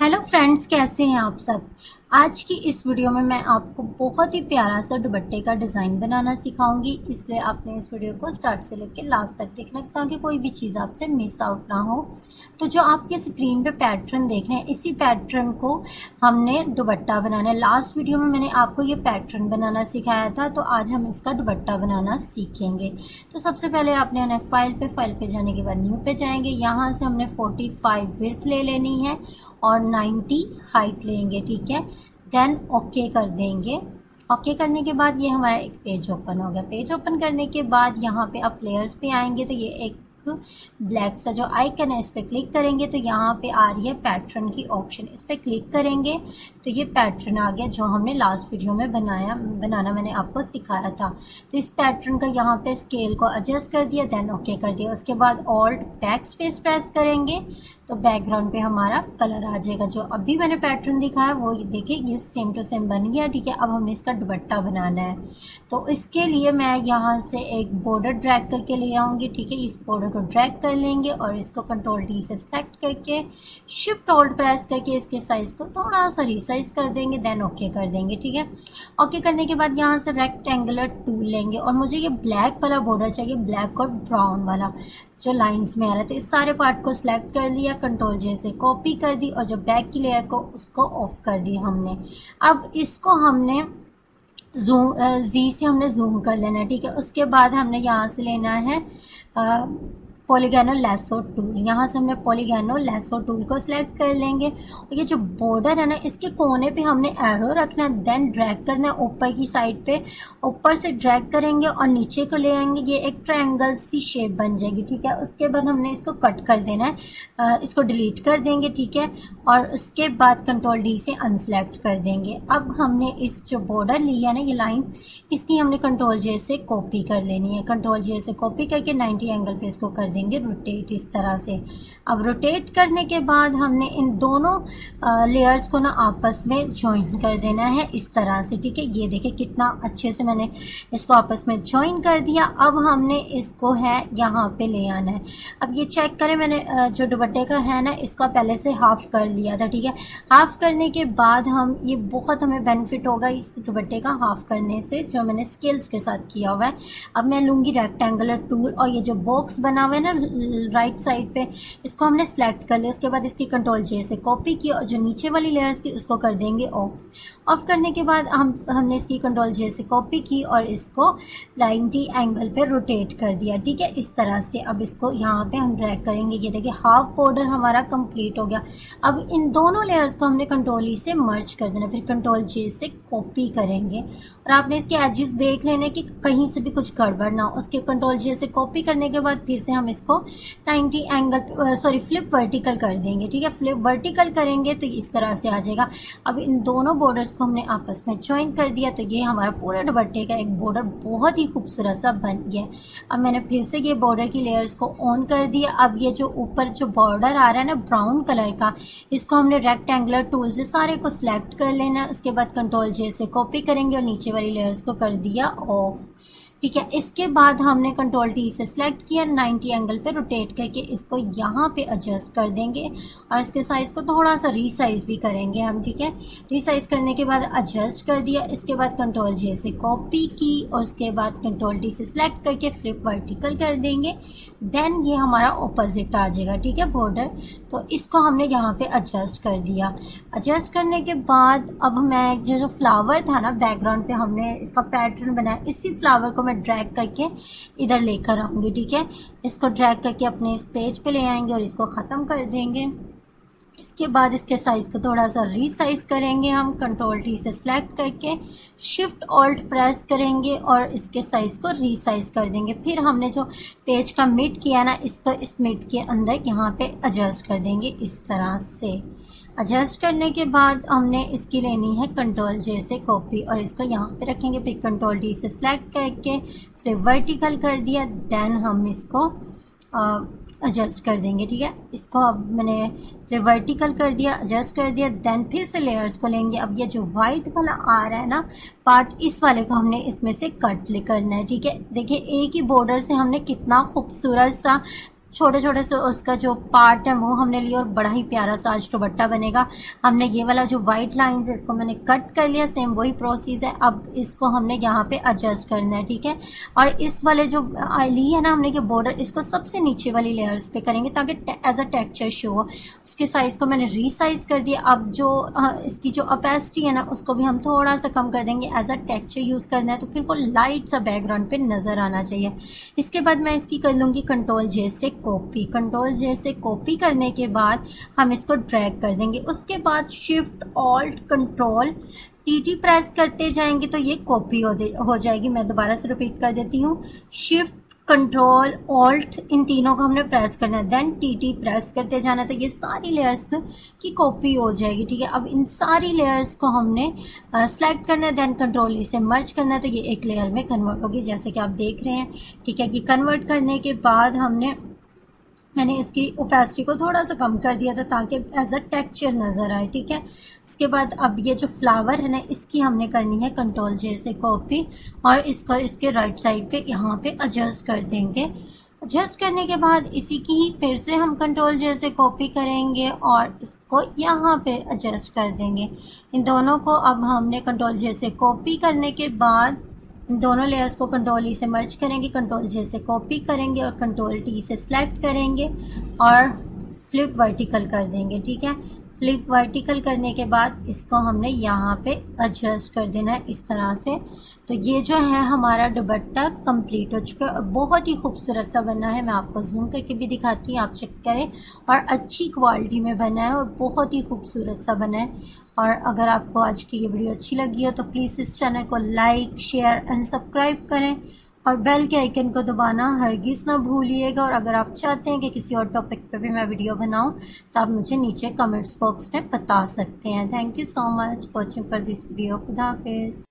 Hello friends, कैसे हैं आप सब। आज की इस वीडियो में मैं आपको बहुत ही प्यारा सा दुपट्टे का डिज़ाइन बनाना सिखाऊंगी, इसलिए आपने इस वीडियो को स्टार्ट से लेकर लास्ट तक देखना ताकि कोई भी चीज़ आपसे मिस आउट ना हो। तो जो आप ये स्क्रीन पे पैटर्न देख रहे हैं, इसी पैटर्न को हमने दुपट्टा बनाना है। लास्ट वीडियो में मैंने आपको ये पैटर्न बनाना सिखाया था, तो आज हम इसका दुपट्टा बनाना सीखेंगे। तो सबसे पहले आपने आना फाइल पे जाने के बाद न्यू पे जाएंगे। यहाँ से हमने 45 विड्थ ले लेनी है और 90 हाइट लेंगे, ठीक है। देन ओके कर देंगे। ओके करने के बाद ये हमारा एक पेज ओपन हो गया। पेज ओपन करने के बाद यहाँ पे आप लेयर्स पे आएंगे तो ये एक ब्लैक सा जो आइकन है इस पर क्लिक करेंगे तो यहाँ पे आ रही है पैटर्न की ऑप्शन, इस पर क्लिक करेंगे तो ये पैटर्न आ गया जो हमने लास्ट वीडियो में बनाना मैंने आपको सिखाया था। तो इस पैटर्न का यहाँ पे स्केल को एडजस्ट कर दिया, देन ओके कर दिया। उसके बाद ऑल्ट बैक स्पेस प्रेस करेंगे तो बैकग्राउंड पे हमारा कलर आ जाएगा। जो अभी मैंने पैटर्न दिखाया वो देखिए ये सेम टू सेम बन गया, ठीक है। अब हमने इसका दुपट्टा बनाना है तो इसके लिए मैं यहाँ से एक बॉर्डर ड्रैग करके ले आऊँगी, ठीक है। इस बॉर्डर को ड्रैग कर लेंगे और इसको कंट्रोल डी से सेलेक्ट करके शिफ्ट ऑल्ट प्रेस करके इसके साइज को थोड़ा सा रिसाइज कर देंगे, देन ओके कर देंगे, ठीक है। ओके करने के बाद यहाँ से रेक्टेंगुलर टूल लेंगे और मुझे ये ब्लैक वाला बॉर्डर चाहिए, ब्लैक और ब्राउन वाला जो लाइंस में आ रहा है। तो इस सारे पार्ट को सिलेक्ट कर लिया, कंट्रोल जे से कॉपी कर दी और जो बैक की लेयर को उसको ऑफ कर दी हमने। अब इसको हमने जी से हमने जूम कर लेना है, ठीक है। उसके बाद हमने यहाँ से लेना है पॉलीगैनो लैसो टूल। यहाँ से हमने पॉलीगैनो लैसो टूल को सिलेक्ट कर लेंगे और ये जो बॉर्डर है ना इसके कोने पे हमने एरो रखना है, देन ड्रैग करना है ऊपर की साइड पे। ऊपर से ड्रैग करेंगे और नीचे को ले आएंगे, ये एक ट्रायंगल सी शेप बन जाएगी, ठीक है। उसके बाद हमने इसको कट कर देना है, इसको डिलीट कर देंगे, ठीक है। और उसके बाद कंट्रोल डी से अनसेलेक्ट कर देंगे। अब हमने इस जो बॉर्डर लिया ना ये लाइन, इसकी हमने कंट्रोल जे से कॉपी कर लेनी है। कंट्रोल जे से कॉपी करके 90 एंगल पे इसको कर देंगे रोटेट इस तरह से। अब रोटेट करने के बाद हमने इन दोनों लेयर्स को ना आपस में ज्वाइन कर देना है इस तरह से, ठीक है। ये देखिए कितना अच्छे से मैंने इसको आपस में ज्वाइन कर दिया। अब हमने इसको है यहाँ पे ले आना है। अब ये चेक करें, मैंने जो दुपट्टे का है ना इसका पहले से हाफ कर लिया था, ठीक है। हाफ करने के बाद हम ये बहुत हमें बेनिफिट होगा इस दुपट्टे का हाफ करने से, जो मैंने स्केल्स के साथ किया हुआ है। अब मैं लूँगी रेक्टेंगुलर टूल और ये जो बॉक्स बना हुआ है ना राइट साइड पे, इसको हमने सेलेक्ट कर लिया। उसके बाद इसकी कंट्रोल जे से कॉपी की और जो नीचे वाली लेयर्स थी उसको कर देंगे ऑफ। ऑफ करने के बाद हमने इसकी कंट्रोल जे से कॉपी की और इसको 90 एंगल पे रोटेट कर दिया, ठीक है, इस तरह से। अब इसको यहाँ पे हम ड्रैग करेंगे, ये देखिए हाफ बॉर्डर हमारा कंप्लीट हो गया। अब इन दोनों लेयर्स को हमने कंट्रोल ई से मर्ज कर देना, फिर कंट्रोल जे से कॉपी करेंगे और आपने इसके एजेस देख लेने कि कहीं से भी कुछ गड़बड़ ना हो। उसके कंट्रोल जे से कॉपी करने के बाद फिर से हम इसको 90 एंगल फ्लिप वर्टिकल कर देंगे, ठीक है। फ्लिप वर्टिकल करेंगे तो इस तरह से आ जाएगा। अब इन दोनों बॉर्डर्स को हमने आपस में ज्वाइन कर दिया तो ये हमारा पूरे दुपट्टे का एक बॉर्डर बहुत ही खूबसूरत सा बन गया। अब मैंने फिर से ये बॉर्डर की लेयर्स को ऑन कर दिया। अब ये जो ऊपर जो बॉर्डर आ रहा है ना ब्राउन कलर का, इसको हमने रेक्टेंगुलर टूल से सारे को सिलेक्ट कर लेना है। उसके बाद कंट्रोल जे से कॉपी करेंगे और नीचे वाली लेयर्स को कर दिया ऑफ, ठीक है। इसके बाद हमने कंट्रोल टी से सिलेक्ट किया, 90 एंगल पे रोटेट करके इसको यहाँ पे एडजस्ट कर देंगे और इसके साइज को थोड़ा सा रीसाइज भी करेंगे हम, ठीक है। रीसाइज करने के बाद एडजस्ट कर दिया। इसके बाद कंट्रोल जे से कॉपी की और उसके बाद कंट्रोल टी से सिलेक्ट करके फ्लिप वर्टिकल कर देंगे। देन ये हमारा ऑपोजिट आ जाएगा, ठीक है, बॉर्डर। तो इसको हमने यहाँ पे एडजस्ट कर दिया। एडजस्ट करने के बाद अब मैं जो फ्लावर था ना बैकग्राउंड पे हमने इसका पैटर्न बनाया, इसी फ्लावर को मैं ड्रैग करके इधर लेकर आऊंगी, ठीक है। इसको ड्रैग करके अपने इस पेज पे ले आएंगे और इसको ख़त्म कर देंगे। इसके बाद इसके साइज को थोड़ा सा रीसाइज करेंगे हम, कंट्रोल टी से सिलेक्ट करके शिफ्ट ऑल्ट प्रेस करेंगे और इसके साइज को रीसाइज कर देंगे। फिर हमने जो पेज का मिड किया ना इसको इस मिड के अंदर यहाँ पे एडजस्ट कर देंगे इस तरह से। एडजस्ट करने के बाद हमने इसकी लेनी है कंट्रोल जे से कॉपी और इसको यहाँ पे रखेंगे। फिर कंट्रोल डी से सिलेक्ट करके फिर वर्टिकल कर दिया, देन हम इसको एडजस्ट कर देंगे, ठीक है। इसको अब मैंने फिर वर्टिकल कर दिया, एडजस्ट कर दिया, देन फिर से लेयर्स को लेंगे। अब ये जो वाइट वाला आ रहा है ना पार्ट, इस वाले को हमने इसमें से कट करना है, ठीक है। देखिए एक ही बॉर्डर से हमने कितना खूबसूरत सा छोटे छोटे से उसका जो पार्ट है वो हमने लिया और बड़ा ही प्यारा सा आज दुपट्टा बनेगा। हमने ये वाला जो वाइट लाइंस है इसको मैंने कट कर लिया, सेम वही प्रोसेस है। अब इसको हमने यहाँ पे एडजस्ट करना है, ठीक है। और इस वाले जो ली है ना हमने ये बॉर्डर, इसको सबसे नीचे वाली लेयर्स पे करेंगे ताकि एज अ टेक्सचर शो हो। उसके साइज को मैंने रीसाइज कर दिया। अब जो इसकी जो अपेसिटी है ना उसको भी हम थोड़ा सा कम कर देंगे, एज अ टेक्सचर यूज करना है तो फिर वो लाइट सा बैकग्राउंड पे नजर आना चाहिए। इसके बाद मैं इसकी कर लूंगी कंट्रोल जे से कॉपी। कंट्रोल जे से कॉपी करने के बाद हम इसको ड्रैग कर देंगे। उसके बाद shift alt control T press करते जाएंगे तो ये कॉपी हो जाएगी। मैं दोबारा से रिपीट कर देती हूँ, शिफ्ट कंट्रोल ऑल्ट इन तीनों को हमने प्रेस करना है, देन टी प्रेस करते जाना तो ये सारी लेयर्स की कॉपी हो जाएगी, ठीक है। अब इन सारी लेयर्स को हमने सेलेक्ट करना है, देन कंट्रोल से मर्ज करना है तो ये एक लेयर में कन्वर्ट होगी, जैसे कि आप देख रहे हैं, ठीक है। कि कन्वर्ट करने के बाद मैंने इसकी ओपेसिटी को थोड़ा सा कम कर दिया था ताकि एज अ टेक्सचर नज़र आए, ठीक है। इसके बाद अब ये जो फ्लावर है ना इसकी हमने करनी है कंट्रोल जे से कॉपी और इसको इसके राइट साइड पे यहाँ पे एडजस्ट कर देंगे। एडजस्ट करने के बाद इसी की ही फिर से हम कंट्रोल जे से कॉपी करेंगे और इसको यहाँ पे एडजस्ट कर देंगे। इन दोनों को अब हमने कंट्रोल जे से कॉपी करने के बाद इन दोनों लेयर्स को कंट्रोल ई से मर्ज करेंगे, कंट्रोल जे से कॉपी करेंगे और कंट्रोल टी से सिलेक्ट करेंगे और फ्लिप वर्टिकल कर देंगे, ठीक है। फ्लिप वर्टिकल करने के बाद इसको हमने यहाँ पे एडजस्ट कर देना है इस तरह से। तो ये जो है हमारा दुपट्टा कंप्लीट हो चुका है और बहुत ही खूबसूरत सा बना है। मैं आपको जूम करके भी दिखाती हूँ, आप चेक करें। और अच्छी क्वालिटी में बना है और बहुत ही खूबसूरत सा बना है। और अगर आपको आज की ये वीडियो अच्छी लगी हो तो प्लीज़ इस चैनल को लाइक शेयर एंड सब्सक्राइब करें और बेल के आइकन को दबाना हरगिज़ ना भूलिएगा। और अगर आप चाहते हैं कि किसी और टॉपिक पे भी मैं वीडियो बनाऊं तो आप मुझे नीचे कमेंट्स बॉक्स में बता सकते हैं। Thank you so much watching for this video. खुदा हाफिज़।